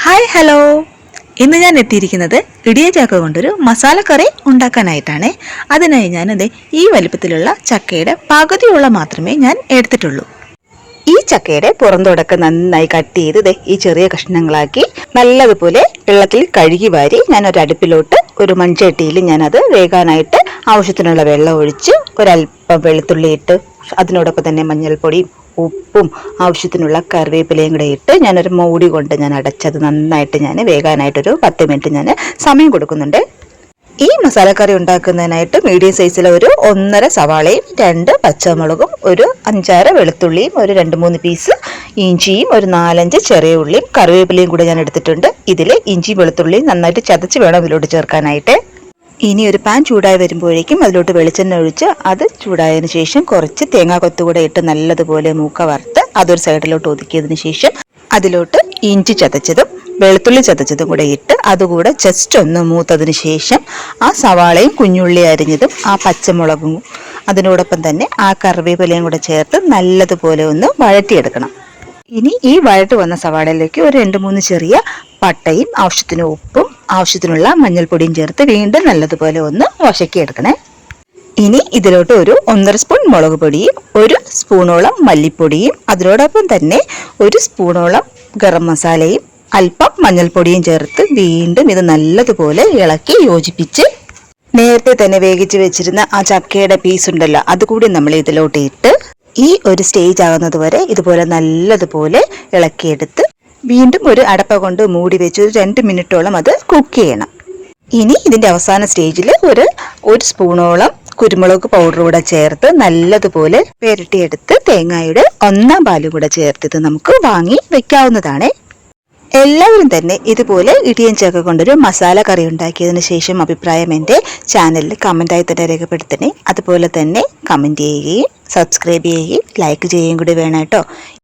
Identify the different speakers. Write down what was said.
Speaker 1: Hi hello, ഇന്ന് ഞാൻ എത്തിയിരിക്കുന്നത് ഇടിയച്ചാക്ക കൊണ്ടൊരു മസാലക്കറി ഉണ്ടാക്കാനായിട്ടാണ്. അതിനായി ഞാനത് ഈ വലിപ്പത്തിലുള്ള ചക്കയുടെ പകുതിയോളം മാത്രമേ ഞാൻ എടുത്തിട്ടുള്ളൂ. ഈ ചക്കയുടെ പുറന്തോടൊക്കെ നന്നായി കട്ട് ചെയ്ത് ഈ ചെറിയ കഷ്ണങ്ങളാക്കി നല്ലതുപോലെ വെള്ളത്തിൽ കഴുകി വാരി ഞാൻ ഒരു അടുപ്പിലോട്ട് ഒരു മൺചട്ടിയിൽ ഞാനത് വേകാനായിട്ട് ആവശ്യത്തിനുള്ള വെള്ളം ഒഴിച്ച് ഒരല്പം വെളുത്തുള്ളി ഇട്ട് അതിനോടൊപ്പം തന്നെ മഞ്ഞൾപ്പൊടിയും ഉപ്പും ആവശ്യത്തിനുള്ള കറിവേപ്പിലയും കൂടെ ഇട്ട് ഞാനൊരു മൂടി കൊണ്ട് ഞാൻ അടച്ചത് നന്നായിട്ട് ഞാൻ വേകാനായിട്ടൊരു 10 മിനിറ്റ് ഞാൻ സമയം കൊടുക്കുന്നുണ്ട്. ഈ മസാലക്കറി ഉണ്ടാക്കുന്നതിനായിട്ട് മീഡിയം സൈസിലെ ഒരു 1.5 സവാളയും 2 പച്ചമുളകും ഒരു 5-6 വെളുത്തുള്ളിയും ഒരു 2-3 പീസ് ഇഞ്ചിയും ഒരു 4-5 ചെറിയ ഉള്ളിയും കറിവേപ്പിലയും കൂടെ ഞാൻ എടുത്തിട്ടുണ്ട്. ഇതിൽ ഇഞ്ചി വെളുത്തുള്ളിയും നന്നായിട്ട് ചതച്ച് വേണം ഇതിലോട്ട് ചേർക്കാനായിട്ട്. ഇനി ഒരു പാൻ ചൂടായി വരുമ്പോഴേക്കും അതിലോട്ട് വെളിച്ചെണ്ണ ഒഴിച്ച് അത് ചൂടായതിനു ശേഷം കുറച്ച് തേങ്ങാ കൊത്തുകൂടെ ഇട്ട് നല്ലതുപോലെ മൂക്ക വറുത്ത് അതൊരു സൈഡിലോട്ട് ഒതുക്കിയതിന് ശേഷം അതിലോട്ട് ഇഞ്ചി ചതച്ചതും വെളുത്തുള്ളി ചതച്ചതും കൂടെ ഇട്ട് അതുകൂടെ ജസ്റ്റ് ഒന്ന് മൂത്തതിന് ശേഷം ആ സവാളയും കുഞ്ഞുള്ളി അരിഞ്ഞതും ആ പച്ചമുളകും അതിനോടൊപ്പം തന്നെ ആ കറിവേപ്പിലയും കൂടെ ചേർത്ത് നല്ലതുപോലെ ഒന്ന് വഴറ്റിയെടുക്കണം. ഇനി ഈ വഴട്ട് വന്ന സവാളയിലേക്ക് ഒരു 2-3 ചെറിയ പട്ടയും ആവശ്യത്തിന് ഉപ്പും ആവശ്യത്തിനുള്ള മഞ്ഞൾപ്പൊടിയും ചേർത്ത് വീണ്ടും നല്ലതുപോലെ ഒന്ന് വഴറ്റിയെടുക്കണേ. ഇനി ഇതിലോട്ട് ഒരു 1.5 സ്പൂൺ മുളക് പൊടിയും 1 സ്പൂണോളം മല്ലിപ്പൊടിയും അതിനോടൊപ്പം തന്നെ 1 സ്പൂണോളം ഗരം മസാലയും അല്പം മഞ്ഞൾപ്പൊടിയും ചേർത്ത് വീണ്ടും ഇത് നല്ലതുപോലെ ഇളക്കി യോജിപ്പിച്ച് നേരത്തെ തന്നെ വേവിച്ച് വെച്ചിരുന്ന ആ ചക്കയുടെ പീസ് ഉണ്ടല്ലോ അതുകൂടി നമ്മൾ ഇതിലോട്ട് ഇട്ട് ഈ ഒരു സ്റ്റേജ് ആകുന്നത് വരെ ഇതുപോലെ നല്ലതുപോലെ ഇളക്കിയെടുത്ത് വീണ്ടും ഒരു അടപ്പ കൊണ്ട് മൂടി വെച്ച് ഒരു 2 മിനിറ്റോളം അത് കുക്ക് ചെയ്യണം. ഇനി ഇതിന്റെ അവസാന സ്റ്റേജിൽ ഒരു സ്പൂണോളം കുരുമുളക് പൗഡർ കൂടെ ചേർത്ത് നല്ലതുപോലെ പുരട്ടിയെടുത്ത് തേങ്ങയുടെ 1/4 പാലും കൂടെ ചേർത്തിട്ട് നമുക്ക് വാങ്ങി വെക്കാവുന്നതാണ്. എല്ലാവരും തന്നെ ഇതുപോലെ ഇടിയൻചക്ക കൊണ്ടൊരു മസാല കറി ഉണ്ടാക്കിയതിന് ശേഷം അഭിപ്രായം എൻ്റെ ചാനലിൽ കമൻ്റായി തന്നെ രേഖപ്പെടുത്തണേ. അതുപോലെ തന്നെ കമൻറ്റ് ചെയ്യുകയും സബ്സ്ക്രൈബ് ചെയ്യുകയും ലൈക്ക് ചെയ്യുകയും കൂടി വേണം കേട്ടോ.